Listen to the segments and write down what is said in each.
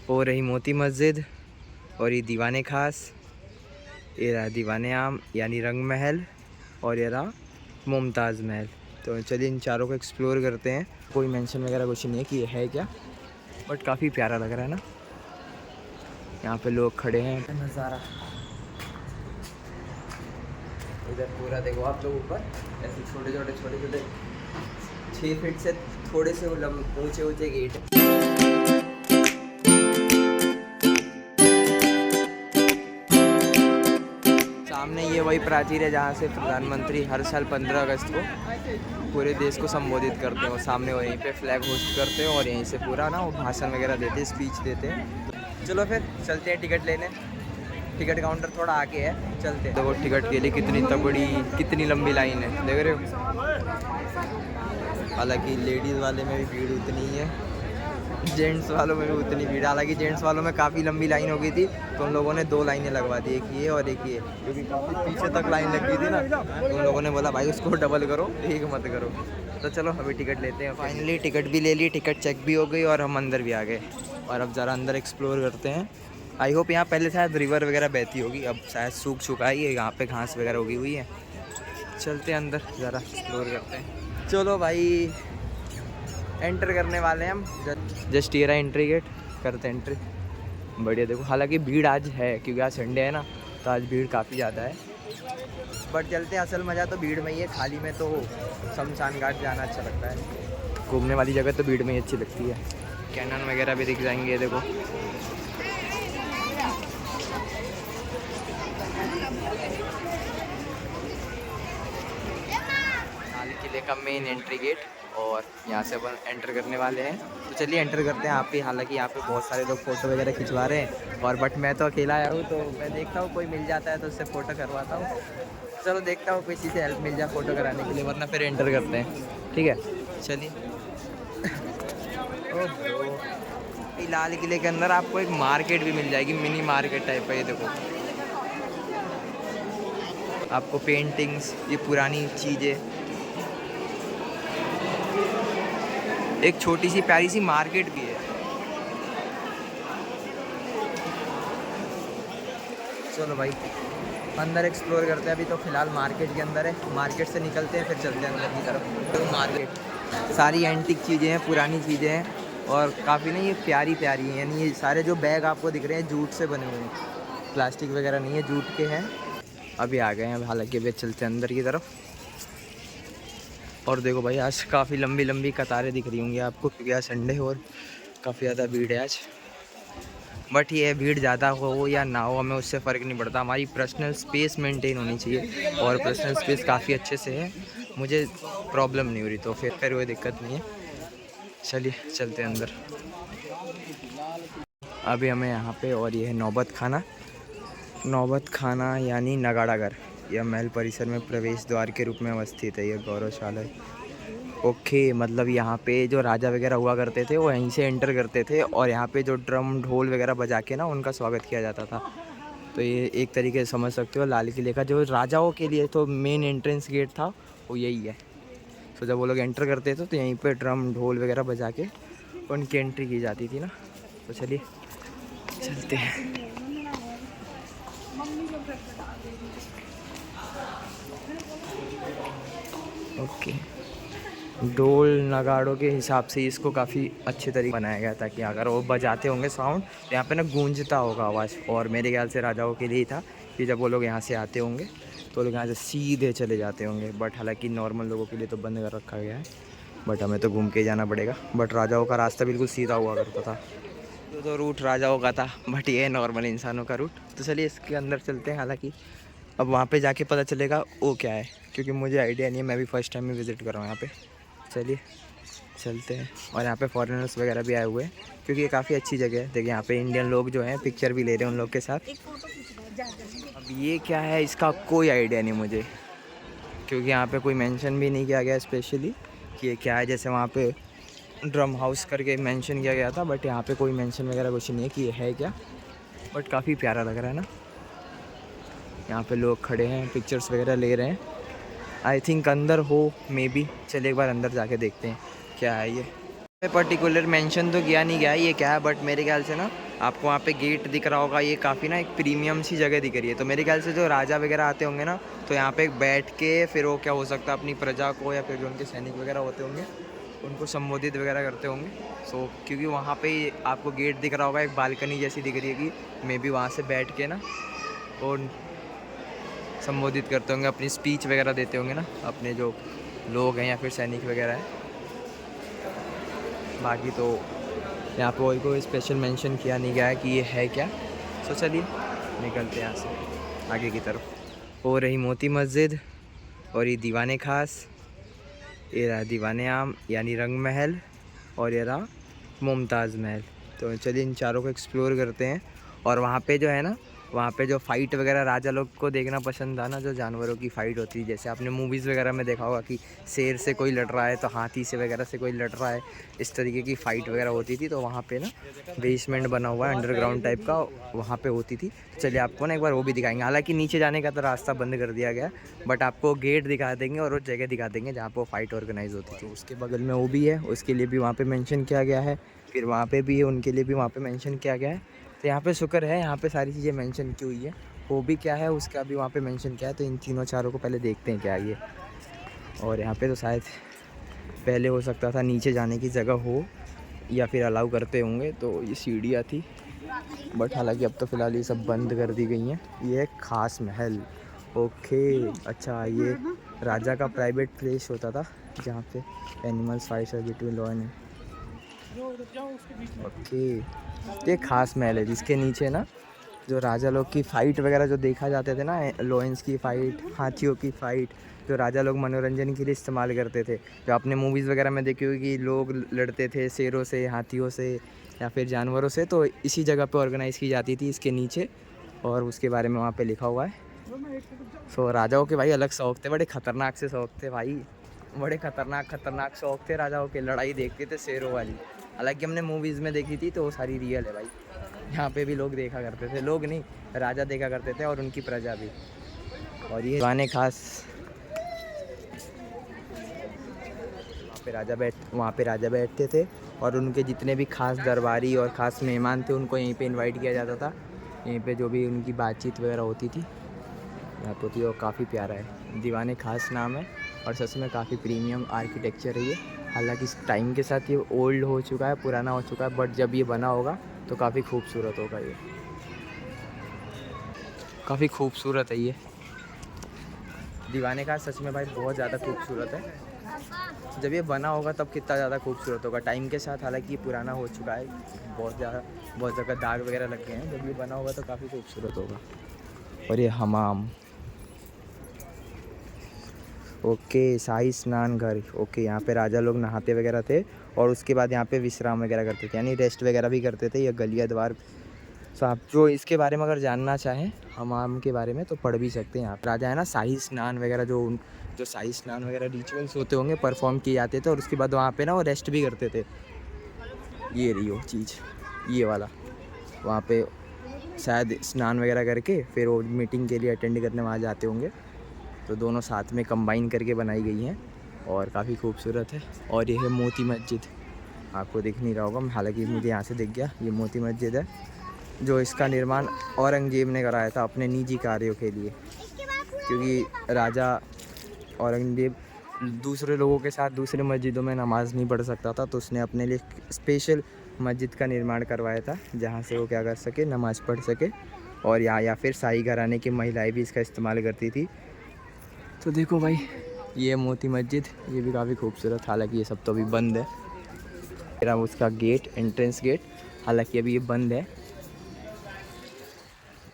वो रही मोती मस्जिद और ये दीवाने खास, ये रहा दीवाने आम यानी रंग महल, और ये रहा मुमताज़ महल। तो चलिए इन चारों को एक्सप्लोर करते हैं। कोई मेंशन वगैरह कुछ नहीं है कि ये है क्या, बट काफ़ी प्यारा लग रहा है ना। यहाँ पे लोग खड़े हैं। नज़ारा इधर पूरा देखो आप लोग, ऊपर ऐसे छोटे छोटे 6 फीट से थोड़े से ऊंचे ऊंचे गेट। सामने ये वही प्राचीर है जहाँ से प्रधानमंत्री हर साल 15 अगस्त को पूरे देश को संबोधित करते हैं। और सामने वो यहीं पे फ्लैग होस्ट करते हैं और यहीं से पूरा ना वो भाषण वगैरह देते हैं, स्पीच देते हैं। चलो फिर चलते हैं टिकट लेने। टिकट काउंटर थोड़ा आगे है, चलते हैं। देखो टिकट के लिए कितनी लंबी लाइन है, देख रहे हो। हालांकि लेडीज़ वाले में भी भीड़ उतनी ही है, जेंट्स वालों में भी उतनी भीड़। हालांकि जेंट्स वालों में काफ़ी लंबी लाइन हो गई थी, तो उन लोगों ने 2 लाइनें लगवा दी, एक ये और एक ये, क्योंकि काफ़ी पीछे तक लाइन लग गई थी ना। तो उन लोगों ने बोला भाई उसको डबल करो, एक मत करो। तो चलो अभी टिकट लेते हैं। फाइनली टिकट भी ले ली, टिकट चेक भी हो गई और हम अंदर भी आ गए। और अब ज़रा अंदर एक्सप्लोर करते हैं। आई होप यहाँ पहले शायद रिवर वगैरह बहती होगी, अब शायद सूख चुका है ये, यहाँ पे घास वगैरह उगी हुई है। चलते हैं अंदर, ज़रा एक्सप्लोर करते हैं। चलो भाई एंटर करने वाले हैं हम। जस्ट ये रहा एंट्री गेट, करते हैं एंट्री। बढ़िया देखो, हालांकि भीड़ आज है क्योंकि आज संडे है ना, तो आज भीड़ काफ़ी ज़्यादा है। बट चलते हैं, असल मज़ा तो भीड़ में ही है, खाली में तो शमशान घाट जाना अच्छा लगता है। घूमने वाली जगह तो भीड़ में ही अच्छी लगती है। कैनन वगैरह भी दिख जाएंगे, देखो। लाल किले का मेन एंट्री गेट, और यहाँ से अपन एंटर करने वाले हैं। तो चलिए एंटर करते हैं। आप भी, हालांकि यहाँ पे बहुत सारे लोग फ़ोटो वगैरह खिंचवा रहे हैं, और बट मैं तो अकेला आया हूँ, तो मैं देखता हूँ कोई मिल जाता है तो उससे फ़ोटो करवाता हूँ। चलो देखता हूँ किसी से हेल्प मिल जाए फ़ोटो कराने के लिए, वरना फिर एंटर करते हैं। ठीक है चलिए। ओह, लाल किले के अंदर आपको एक मार्केट भी मिल जाएगी, मिनी मार्केट टाइप है। ये देखो आपको पेंटिंग्स, ये पुरानी चीज़ें, एक छोटी सी प्यारी सी मार्केट भी है। चलो भाई अंदर एक्सप्लोर करते हैं। अभी तो फ़िलहाल मार्केट के अंदर है, मार्केट से निकलते हैं फिर चलते हैं अंदर की तरफ। तो मार्केट सारी एंटिक चीज़ें हैं, पुरानी चीज़ें हैं, और काफ़ी ना ये प्यारी प्यारी हैं। यानी ये सारे जो बैग आपको दिख रहे हैं जूट से बने हुए हैं, प्लास्टिक वगैरह नहीं है, जूट के हैं। अभी आ गए हैं, हालांकि अभी चलते हैं अंदर की तरफ। और देखो भाई आज काफ़ी लंबी लंबी कतारें दिख रही होंगी आपको, क्योंकि आज संडे और काफ़ी ज़्यादा भीड़ है आज। बट ये भीड़ ज़्यादा हो या ना हो, हमें उससे फ़र्क नहीं पड़ता। हमारी पर्सनल स्पेस मेंटेन होनी चाहिए, और पर्सनल स्पेस काफ़ी अच्छे से है, मुझे प्रॉब्लम नहीं हो रही, तो फिर कोई दिक्कत नहीं है। चलिए चलते हैं अंदर। अभी हमें यहाँ पे, और ये है नौबत खाना यानी नगाड़ा घर। यह महल परिसर में प्रवेश द्वार के रूप में अवस्थित है। यह गौरवशाला है। ओके, मतलब यहाँ पे जो राजा वगैरह हुआ करते थे वो यहीं से एंटर करते थे, और यहाँ पे जो ड्रम ढोल वगैरह बजा के ना उनका स्वागत किया जाता था। तो ये एक तरीके से समझ सकते हो, लाल किले का जो राजाओं के लिए तो मेन एंट्रेंस गेट था वो यही है। तो जब वो लोग एंटर करते थे तो यहीं पे ड्रम ढोल वगैरह बजा के उनकी एंट्री की जाती थी ना। तो चलिए चलते हैं। ओके, ढोल नगाड़ों के हिसाब से इसको काफ़ी अच्छे तरीके बनाया गया, ताकि अगर वो बजाते होंगे साउंड तो यहाँ पे ना गूंजता होगा आवाज़। और मेरे ख्याल से राजाओं के लिए ही था कि जब वो लोग यहाँ से आते होंगे तो लोग यहाँ से सीधे चले जाते होंगे। बट हालांकि नॉर्मल लोगों के लिए तो बंद कर रखा गया है, बट हमें तो घूम के ही जाना पड़ेगा। बट राजाओं का रास्ता बिल्कुल सीधा हुआ करता था, तो रूट राजाओं का था, बट ये है नॉर्मल इंसानों का रूट। तो चलिए इसके अंदर चलते हैं। हालांकि अब वहाँ पे जाके पता चलेगा वो क्या है, क्योंकि मुझे आइडिया नहीं है, मैं भी फर्स्ट टाइम में विज़िट कर रहा हूँ यहाँ पे। चलिए चलते हैं। और यहाँ पे फॉरेनर्स वगैरह भी आए हुए हैं, क्योंकि ये काफ़ी अच्छी जगह है। देखिए यहाँ पे इंडियन लोग जो हैं पिक्चर भी ले रहे हैं उन लोग के साथ। अब ये क्या है इसका कोई आइडिया नहीं मुझे, क्योंकि यहाँ पे कोई मेंशन भी नहीं किया गया स्पेशली कि ये क्या है। जैसे वहाँ पे ड्रम हाउस करके मेंशन किया गया था, बट यहाँ पे कोई मेंशन वगैरह कुछ नहीं है कि ये है क्या। बट काफ़ी प्यारा लग रहा है ना। यहाँ पे लोग खड़े हैं, पिक्चर्स वगैरह ले रहे हैं। आई थिंक अंदर हो मे बी। चलिए एक बार अंदर जाके देखते हैं क्या है ये। पर्टिकुलर मेंशन तो किया नहीं गया है ये क्या है, बट मेरे ख्याल से ना आपको वहाँ पे गेट दिख रहा होगा, ये काफ़ी ना एक प्रीमियम सी जगह दिख रही है। तो मेरे ख्याल से जो राजा वगैरह आते होंगे ना, तो यहाँ पे बैठ के फिर वो क्या हो सकता है अपनी प्रजा को या फिर जो उनके सैनिक वगैरह होते होंगे उनको संबोधित वगैरह करते होंगे। सो क्योंकि वहाँ पे आपको गेट दिख रहा होगा, एक बालकनी जैसी दिख रही है कि मे बी वहाँ से बैठ के ना और संबोधित करते होंगे, अपनी स्पीच वगैरह देते होंगे ना अपने जो लोग हैं या फिर सैनिक वगैरह हैं। बाकी तो यहाँ पे कोई स्पेशल मेंशन किया नहीं गया है कि ये है क्या। सो चलिए निकलते हैं यहाँ से आगे की तरफ। हो रही मोती मस्जिद और ये दीवाने खास, ये रहा दीवाने आम यानी रंग महल, और ये रहा मुमताज़ महल। तो चलिए इन चारों को एक्सप्लोर करते हैं। और वहाँ पे जो है ना, वहाँ पे जो फ़ाइट वगैरह राजा लोग को देखना पसंद था ना, जो जानवरों की फ़ाइट होती है, जैसे आपने मूवीज़ वगैरह में देखा होगा कि शेर से कोई लड़ रहा है तो हाथी से वगैरह से कोई लड़ रहा है, इस तरीके की फ़ाइट वगैरह होती थी। तो वहाँ पे ना बेसमेंट बना हुआ है अंडरग्राउंड टाइप का, वहाँ पे होती थी। चलिए आपको ना एक बार वो भी दिखाएंगे। हालांकि नीचे जाने का तो रास्ता बंद कर दिया गया, बट आपको गेट दिखा देंगे और वो जगह दिखा देंगे जहाँ पर फ़ाइट ऑर्गेनाइज होती थी। उसके बगल में वो भी है, उसके लिए भी वहाँ पर मैंशन किया गया है। फिर वहाँ पे भी है, उनके लिए भी वहाँ पे मेंशन किया गया है। तो यहाँ पे शुक्र है, यहाँ पे सारी चीज़ें मेंशन की हुई है। वो भी क्या है उसका भी वहाँ पे मेंशन किया है। तो इन तीनों चारों को पहले देखते हैं क्या ये। और यहाँ पे तो शायद पहले हो सकता था नीचे जाने की जगह हो या फिर अलाउ करते होंगे, तो ये सीढ़ियाँ थी, बट हालांकि अब तो फ़िलहाल ये सब बंद कर दी गई हैं। ये है खास महल। ओके, अच्छा ये राजा का प्राइवेट प्लेस होता था जहाँ पे animals fights between law and. Okay, ये खास महल है जिसके नीचे ना जो राजा लोग की फ़ाइट वगैरह जो देखा जाते थे ना, लॉयंस की फ़ाइट, हाथियों की फ़ाइट, जो राजा लोग मनोरंजन के लिए इस्तेमाल करते थे, जो आपने मूवीज़ वगैरह में देखी होगी कि लोग लड़ते थे शेरों से, हाथियों से या फिर जानवरों से, तो इसी जगह पे ऑर्गेनाइज़ की जाती थी इसके नीचे। और उसके बारे में वहाँ पे लिखा हुआ है। सो राजाओं के भाई अलग शौक़ थे, बड़े ख़तरनाक से शौक़ थे भाई, बड़े ख़तरनाक शौक़ थे राजाओं के। लड़ाई देखते थे शेरों वाली, हालांकि हमने मूवीज़ में देखी थी तो वो सारी रियल है भाई। यहाँ पे भी लोग देखा करते थे, लोग नहीं राजा देखा करते थे और उनकी प्रजा भी। और ये दीवाने खास, वहाँ पे राजा बैठते थे और उनके जितने भी खास दरबारी और ख़ास मेहमान थे उनको यहीं पे इनवाइट किया जाता था। यहीं पे जो भी उनकी बातचीत वगैरह होती थी यहाँ पे होती है। और काफ़ी प्यारा है, दीवाने खास नाम है और सच में काफ़ी प्रीमियम आर्किटेक्चर है ये। हालांकि इस टाइम के साथ ये ओल्ड हो चुका है, पुराना हो चुका है, बट जब ये बना होगा तो काफ़ी खूबसूरत होगा। ये काफ़ी खूबसूरत है ये दीवाने का, सच में भाई बहुत ज़्यादा खूबसूरत है। जब ये बना होगा तब कितना ज़्यादा खूबसूरत होगा टाइम के साथ। हालांकि ये पुराना हो चुका है, बहुत जगह दाग वगैरह लग गए हैं। जब ये बना होगा तो काफ़ी खूबसूरत होगा। और ये हमाम, ओके, शाही स्नान घर। ओके, यहाँ पे राजा लोग नहाते वगैरह थे और उसके बाद यहाँ पे विश्राम वगैरह करते थे, यानी रेस्ट वगैरह भी करते थे। ये गलिया द्वार। सो आप जो इसके बारे में अगर जानना चाहें हमाम के बारे में तो पढ़ भी सकते हैं। यहाँ पे राजा है ना शाही स्नान वगैरह, जो शाही स्नान वगैरह रिचुअल्स होते होंगे परफॉर्म किए जाते थे और उसके बाद वहाँ पे ना वो रेस्ट भी करते थे। ये रही वो चीज़, ये वाला, वहाँ पे शायद स्नान वगैरह करके फिर वो मीटिंग के लिए अटेंड करने वहाँ जाते होंगे। तो दोनों साथ में कंबाइन करके बनाई गई हैं और काफ़ी खूबसूरत है। और ये है मोती मस्जिद, आपको दिख नहीं रहा होगा, हालांकि मुझे यहाँ से दिख गया। ये मोती मस्जिद है जो इसका निर्माण औरंगजेब ने कराया था अपने निजी कार्यों के लिए, क्योंकि राजा औरंगजेब दूसरे लोगों के साथ दूसरे मस्जिदों में नमाज़ नहीं पढ़ सकता था, तो उसने अपने लिए स्पेशल मस्जिद का निर्माण करवाया था जहाँ से वो क्या कर सके, नमाज़ पढ़ सके। और या फिर शाही घराने की महिलाएं भी इसका इस्तेमाल करती थी। तो देखो भाई, ये मोती मस्जिद, ये भी काफ़ी खूबसूरत। हालांकि ये सब तो अभी बंद है। मेरा उसका गेट, एंट्रेंस गेट, हालांकि अभी ये बंद है।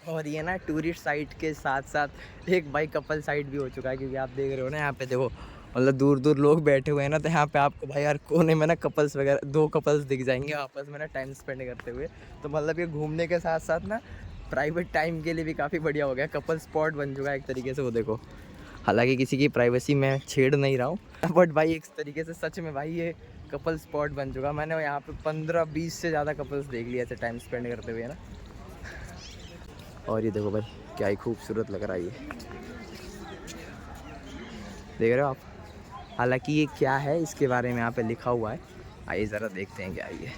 और ये ना टूरिस्ट साइट के साथ साथ एक भाई कपल साइट भी हो चुका है, क्योंकि आप देख रहे हो ना यहाँ पे देखो, मतलब दूर दूर लोग बैठे हुए हैं ना, तो यहाँ पे आपको भाई हर कोने में ना कपल्स वगैरह, 2 कपल्स दिख जाएंगे आपस में ना टाइम स्पेंड करते हुए। तो मतलब ये घूमने के साथ साथ ना प्राइवेट टाइम के लिए भी काफ़ी बढ़िया हो गया, कपल स्पॉट बन चुका है एक तरीके से। वो देखो, हालांकि किसी की प्राइवेसी मैं छेड़ नहीं रहा हूँ, बट भाई एक तरीके से सच में भाई ये कपल स्पॉट बन चुका। मैंने यहाँ पे 15-20 से ज़्यादा कपल्स देख लिए ऐसे टाइम स्पेंड करते हुए ना। और ये देखो भाई, क्या ही खूबसूरत लग रहा है ये, देख रहे हो आप। हालांकि ये क्या है इसके बारे में यहाँ पे लिखा हुआ है, आइए ज़रा देखते हैं क्या है ये।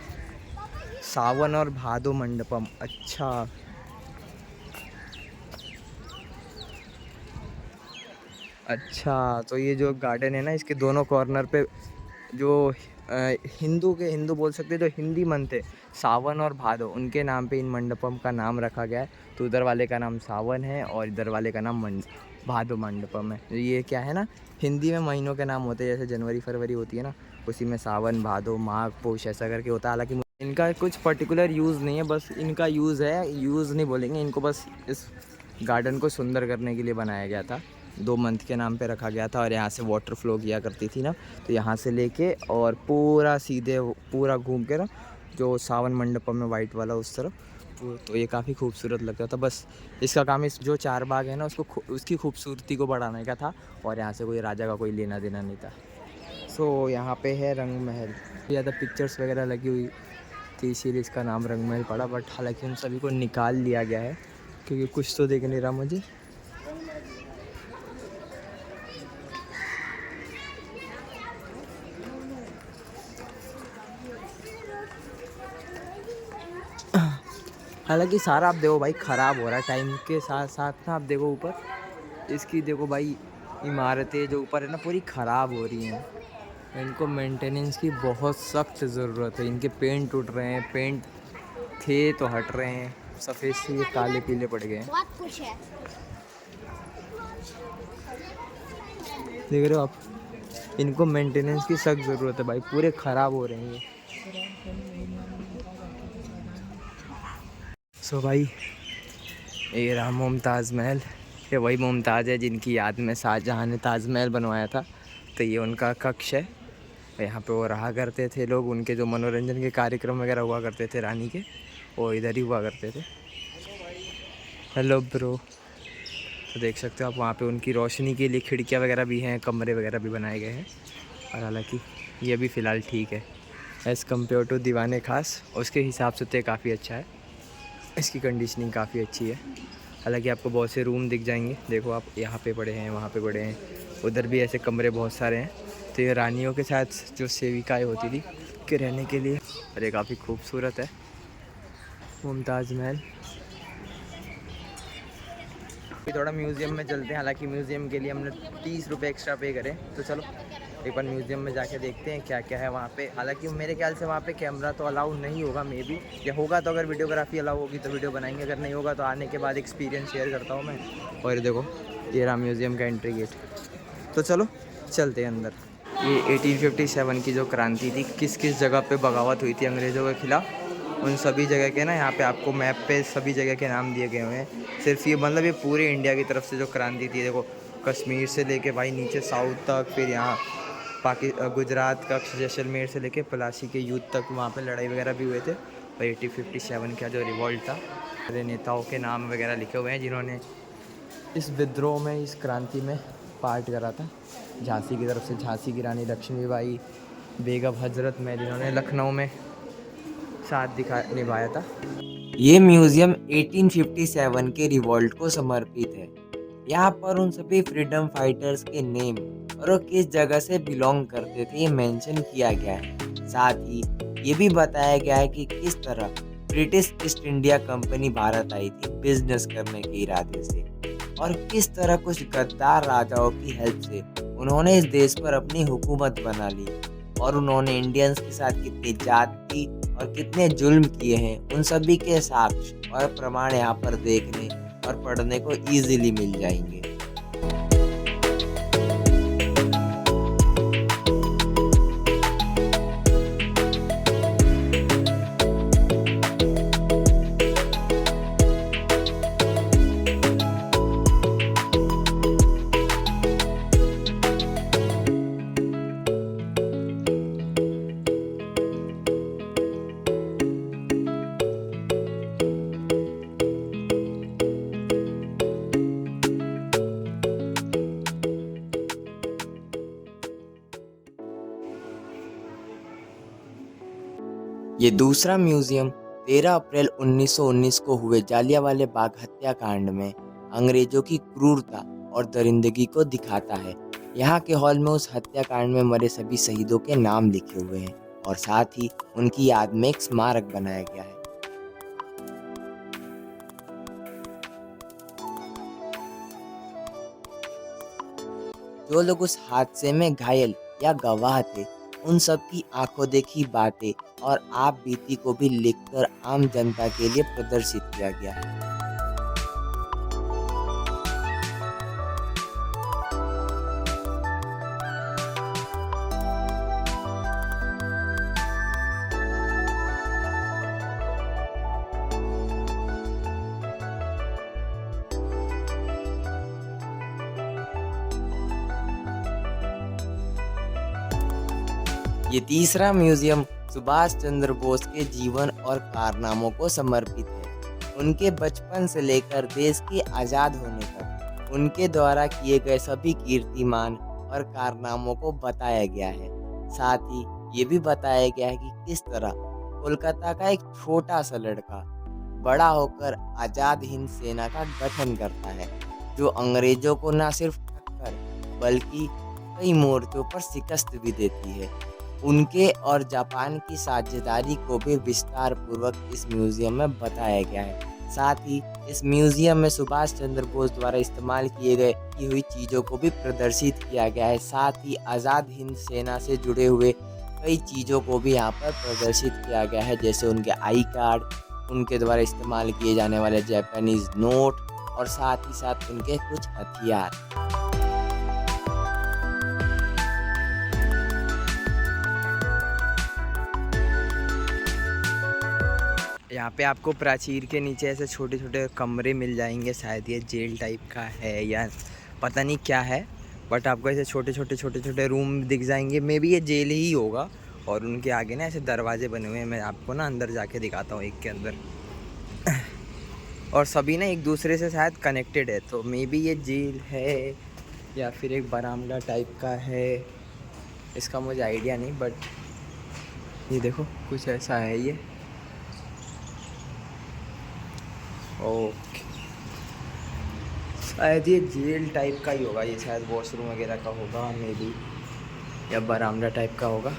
सावन और भादो मंडपम, अच्छा तो ये जो गार्डन है ना, इसके दोनों कॉर्नर पे जो हिंदू बोल सकते हैं, जो हिंदी मंथ है सावन और भादो, उनके नाम पे इन मंडपम का नाम रखा गया है। तो उधर वाले का नाम सावन है और इधर वाले का नाम भादो मंडपम है। ये क्या है ना, हिंदी में महीनों के नाम होते हैं, जैसे जनवरी फरवरी होती है ना, उसी में सावन भादो माघ पोष ऐसा करके होता है। हालांकि इनका कुछ पर्टिकुलर यूज़ नहीं है, बस इनका यूज़ है, यूज़ नहीं बोलेंगे इनको, बस इस गार्डन को सुंदर करने के लिए बनाया गया था। 2 मंथ के नाम पे रखा गया था। और यहाँ से वाटर फ्लो किया करती थी ना, तो यहाँ से लेके और पूरा सीधे पूरा घूम के ना, जो सावन मंडपम में वाइट वाला उस तरफ, तो ये काफ़ी खूबसूरत लगता था। बस इसका काम इस जो 4 बाग है ना, उसको उसकी खूबसूरती को बढ़ाने का था, और यहाँ से कोई राजा का कोई लेना देना नहीं था। सो यहाँ पे है रंग महल। ज़्यादा पिक्चर्स वगैरह लगी हुई थी, इसीलिए इसका नाम रंग महल पड़ा। बट हालांकि उन सभी को निकाल लिया गया है, क्योंकि कुछ तो दिख नहीं रहा मुझे। हालांकि सारा आप देखो भाई ख़राब हो रहा है टाइम के साथ साथ ना। आप देखो ऊपर इसकी, देखो भाई इमारतें जो ऊपर है ना, पूरी ख़राब हो रही हैं। इनको मेंटेनेंस की बहुत सख्त ज़रूरत है। इनके पेंट उठ रहे हैं, पेंट थे तो हट रहे हैं, सफ़ेद से ये काले पीले पड़ गए हैं। बहुत कुछ है। देख रहे हो आप, इनको मेंटेनेंस की सख्त ज़रूरत है भाई, पूरे ख़राब हो रहे हैं ये। सो भाई ये रहा मुमताज़ महल। ये वही मुमताज़ है जिनकी याद में शाहजहाँ ने ताजमहल बनवाया था। तो ये उनका कक्ष है, यहाँ पे वो रहा करते थे लोग। उनके जो मनोरंजन के कार्यक्रम वगैरह हुआ करते थे रानी के, वो इधर ही हुआ करते थे। Hello bro. तो देख सकते हो आप, वहाँ पे उनकी रोशनी के लिए खिड़कियाँ वगैरह भी हैं, कमरे वगैरह भी बनाए गए हैं। और हालांकि ये भी फ़िलहाल ठीक है एज़ कम्पेयर टू दीवाने खास, उसके हिसाब से तो ये काफ़ी अच्छा है। इसकी कंडीशनिंग काफ़ी अच्छी है। हालांकि आपको बहुत से रूम दिख जाएंगे, देखो आप, यहाँ पे पड़े हैं, वहाँ पे पड़े हैं, उधर भी ऐसे कमरे बहुत सारे हैं। तो ये रानियों के साथ जो सेविकाएँ होती थी के रहने के लिए, और ये काफ़ी खूबसूरत है मुमताज़ महल। थोड़ा म्यूज़ियम में चलते हैं। हालांकि म्यूज़ियम के लिए हमने 30 रुपये एक्स्ट्रा पे करे, तो चलो एक बार म्यूज़ियम में जाके देखते हैं क्या क्या है वहाँ पे। हालांकि मेरे ख्याल से वहाँ पे कैमरा तो अलाउ नहीं होगा, मे बी, या होगा तो अगर वीडियोग्राफी अलाउ होगी तो वीडियो बनाएंगे, अगर नहीं होगा तो आने के बाद एक्सपीरियंस शेयर करता हूँ मैं। और देखो ये रहा म्यूज़ियम का एंट्री गेट। तो चलो चलते हैं अंदर। ये 1857 की जो क्रांति थी, किस किस जगह पे बगावत हुई थी अंग्रेज़ों के ख़िलाफ़, उन सभी जगह के ना यहाँ पे आपको मैप पे सभी जगह के नाम दिए गए हुए हैं। सिर्फ ये मतलब ये पूरे इंडिया की तरफ से जो क्रांति थी, देखो कश्मीर से लेके भाई नीचे साउथ तक, फिर यहाँ गुजरात का जैसलमेर से लेके पलासी के युद्ध तक वहाँ पे लड़ाई वगैरह भी हुए थे। और 1857 का जो रिवॉल्ट था, सारे नेताओं के नाम वगैरह लिखे हुए हैं जिन्होंने इस विद्रोह में, इस क्रांति में पार्ट करा था। झांसी की तरफ से झांसी की रानी लक्ष्मीबाई, बेगम हजरत महल, जिन्होंने लखनऊ में साथ निभाया था। ये म्यूज़ियम 1857 के रिवॉल्ट को समर्पित है। यहाँ पर उन सभी फ्रीडम फाइटर्स के नेम और वो किस जगह से बिलोंग करते थे ये मेंशन किया गया है। साथ ही ये भी बताया गया है कि किस तरह British East India Company Bharat आई थी बिजनेस करने के इरादे से, और किस तरह कुछ गद्दार राजाओं की हेल्प से उन्होंने इस देश पर अपनी हुकूमत बना ली, और उन्होंने इंडियंस के साथ कितनी जाति और कितने जुल्म किए हैं, उन सभी के साक्ष्य और प्रमाण यहाँ पर देखने और पढ़ने को इजीली मिल जाएंगे। ये दूसरा म्यूजियम 13 अप्रैल 1919 को हुए जालियांवाला बाग हत्याकांड में अंग्रेजों की क्रूरता और दरिंदगी को दिखाता है। यहाँ के हॉल में उस हत्याकांड में मरे सभी शहीदों के नाम लिखे हुए हैं। और साथ ही उनकी याद में एक स्मारक बनाया गया है। जो लोग उस हादसे में घायल या गवाह थे, उन सब की आंखों देखी बातें और आप बीती को भी लिखकर आम जनता के लिए प्रदर्शित किया गया है। ये तीसरा म्यूजियम सुभाष चंद्र बोस के जीवन और कारनामों को समर्पित है। उनके बचपन से लेकर देश के आज़ाद होने तक उनके द्वारा किए गए सभी कीर्तिमान और कारनामों को बताया गया है। साथ ही ये भी बताया गया है कि किस तरह कोलकाता का एक छोटा सा लड़का बड़ा होकर आज़ाद हिंद सेना का गठन करता है, जो अंग्रेजों को न सिर्फ टक्कर बल्कि कई मोर्चों पर शिकस्त भी देती है। उनके और जापान की साझेदारी को भी विस्तार पूर्वक इस म्यूजियम में बताया गया है। साथ ही इस म्यूजियम में सुभाष चंद्र बोस द्वारा इस्तेमाल की हुई चीज़ों को भी प्रदर्शित किया गया है। साथ ही आज़ाद हिंद सेना से जुड़े हुए कई चीज़ों को भी यहाँ पर प्रदर्शित किया गया है, जैसे उनके आई कार्ड, उनके द्वारा इस्तेमाल किए जाने वाले जापानीज नोट और साथ ही साथ उनके कुछ हथियार। यहाँ पे आपको प्राचीर के नीचे ऐसे छोटे छोटे कमरे मिल जाएंगे। शायद ये जेल टाइप का है या पता नहीं क्या है, बट आपको ऐसे छोटे छोटे रूम दिख जाएंगे। मे बी ये जेल ही होगा। और उनके आगे ना ऐसे दरवाजे बने हुए हैं। मैं आपको ना अंदर जाके दिखाता हूँ एक के अंदर। और सभी ना एक दूसरे से शायद कनेक्टेड है, तो मे बी ये जेल है या फिर एक बरामदा टाइप का है, इसका मुझे आइडिया नहीं। बट ये देखो कुछ ऐसा है ये। ओके, शायद ये जेल टाइप का ही होगा। ये शायद वॉशरूम वगैरह का होगा मे बी, या बरामदा टाइप का होगा,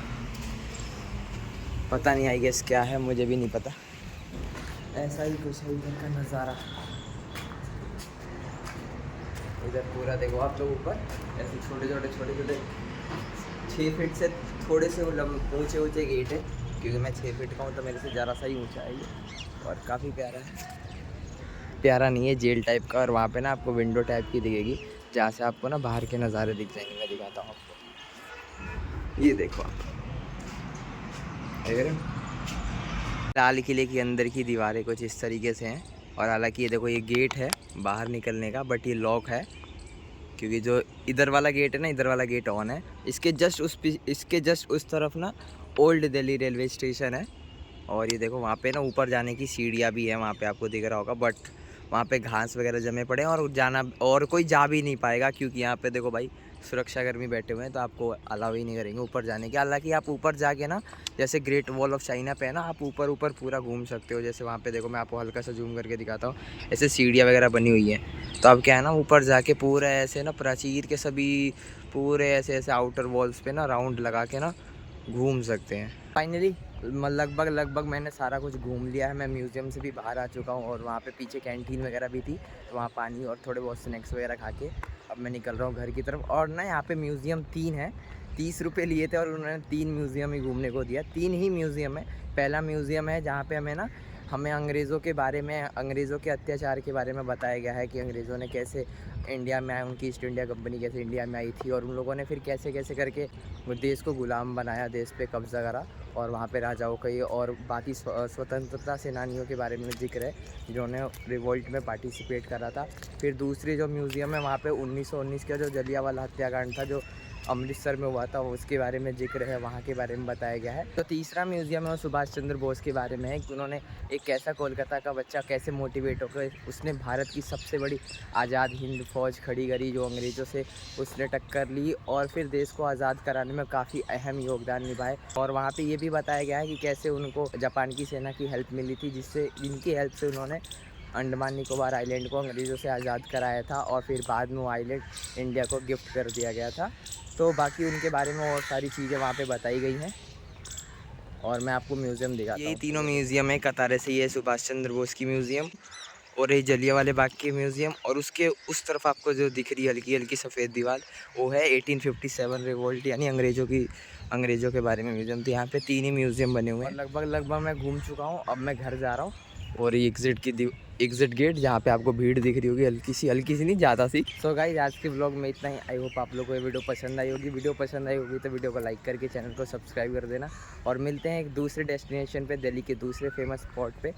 पता नहीं। आई गेस क्या है मुझे भी नहीं पता। ऐसा ही कुछ है इधर का नज़ारा। इधर पूरा देखो आप लोग ऊपर ऐसे छोटे छोटे 6 फीट से थोड़े से ऊंचे गेट है, क्योंकि मैं 6 फीट का हूँ तो मेरे से ज़रा सा ही ऊंचा है ये। और काफ़ी प्यारा है, प्यारा नहीं है, जेल टाइप का। और वहाँ पे ना आपको विंडो टाइप की दिखेगी, जहाँ से आपको ना बाहर के नज़ारे दिख जाएंगे। मैं दिखाता हूँ आपको, ये देखो आप देख रहे हो। लाल किले के अंदर की दीवारें कुछ इस तरीके से हैं। और हालांकि ये देखो ये गेट है बाहर निकलने का, बट ये लॉक है, क्योंकि जो इधर वाला गेट है ना, इधर वाला गेट ऑन है। इसके जस्ट उस तरफ ना ओल्ड दिल्ली रेलवे स्टेशन है। और ये देखो वहाँ पे ना ऊपर जाने की सीढ़ियाँ भी है, वहाँ पे आपको दिख रहा होगा। बट वहाँ पे घास वगैरह जमे पड़े हैं और जाना और कोई जा भी नहीं पाएगा, क्योंकि यहाँ पे देखो भाई सुरक्षाकर्मी बैठे हुए हैं, तो आपको अलाउ ही नहीं करेंगे ऊपर जाने के। हालांकि आप ऊपर जाके ना, जैसे ग्रेट वॉल ऑफ चाइना पे है ना, आप ऊपर पूरा घूम सकते हो। जैसे वहाँ पे देखो, मैं आपको हल्का सा जूम करके दिखाता हूँ, ऐसे सीढ़ियाँ वगैरह बनी हुई हैं। तो अब क्या है ना, ऊपर जाके पूरा ऐसे ना प्राचीर के सभी पूरे ऐसे आउटर वॉल्स पे ना राउंड लगा के ना घूम सकते हैं। फाइनली लगभग मैंने सारा कुछ घूम लिया है। मैं म्यूज़ियम से भी बाहर आ चुका हूँ और वहाँ पे पीछे कैंटीन वगैरह भी थी, तो वहाँ पानी और थोड़े बहुत स्नैक्स वगैरह खा के अब मैं निकल रहा हूँ घर की तरफ। और ना यहाँ पे म्यूज़ियम 3 है, 30 रुपये लिए थे और उन्होंने 3 म्यूज़ियम ही घूमने को दिया। 3 ही म्यूज़ियम है। पहला म्यूज़ियम है जहाँ पे हमें अंग्रेज़ों के बारे में, अंग्रेज़ों के अत्याचार के बारे में बताया गया है कि अंग्रेज़ों ने कैसे इंडिया में आए, उनकी ईस्ट इंडिया कंपनी कैसे इंडिया में आई थी और उन लोगों ने फिर कैसे करके वो देश को गुलाम बनाया, देश पे कब्ज़ा करा। और वहाँ पे राजाओं का और बाकी स्वतंत्रता सेनानियों के बारे में जिक्र है, जिन्होंने रिवोल्ट में पार्टिसिपेट करा था। फिर दूसरी जो म्यूज़ियम है वहाँ पे 1919 का जो जलियांवाला हत्याकांड था जो अमृतसर में हुआ था, उसके बारे में जिक्र है, वहाँ के बारे में बताया गया है। तो तीसरा म्यूज़ियम है वो सुभाष चंद्र बोस के बारे में है कि उन्होंने एक कैसा कोलकाता का बच्चा कैसे मोटिवेट होकर उसने भारत की सबसे बड़ी आज़ाद हिंद फौज खड़ी करी, जो अंग्रेज़ों से उसने टक्कर ली और फिर देश को आज़ाद कराने में काफ़ी अहम योगदान निभाए। और वहाँ पे ये भी बताया गया है कि कैसे उनको जापान की सेना की हेल्प मिली थी, जिनकी हेल्प से उन्होंने अंडमान निकोबार आइलैंड को अंग्रेज़ों से आज़ाद कराया था और फिर बाद में वो आइलैंड इंडिया को गिफ्ट कर दिया गया था। तो बाकी उनके बारे में और सारी चीज़ें वहाँ पे बताई गई हैं। और मैं आपको म्यूज़ियम दिखाता हूँ। यही तीनों म्यूज़ियम है कतार से। ये सुभाष चंद्र बोस की म्यूज़ियम और ये जलियांवाला बाग की म्यूज़ियम, और उसके उस तरफ आपको जो दिख रही है हल्की हल्की सफ़ेद दीवार, वो है 1857 रिवोल्ट यानी अंग्रेज़ों के बारे में म्यूज़ियम। तो यहाँ पे 3 ही म्यूज़ियम बने हुए हैं। लगभग मैं घूम चुका हूँ। अब मैं घर जा रहा हूँ और ये एग्ज़िट गेट जहाँ पे आपको भीड़ दिख रही होगी, हल्की सी नहीं, ज़्यादा सी। सो गाइस, आज के व्लॉग में इतना ही। आई होप आप लोगों को ये वीडियो पसंद आई होगी। वीडियो पसंद आई होगी तो वीडियो को लाइक करके चैनल को सब्सक्राइब कर देना, और मिलते हैं एक दूसरे डेस्टिनेशन पे, दिल्ली के दूसरे फेमस स्पॉट पे।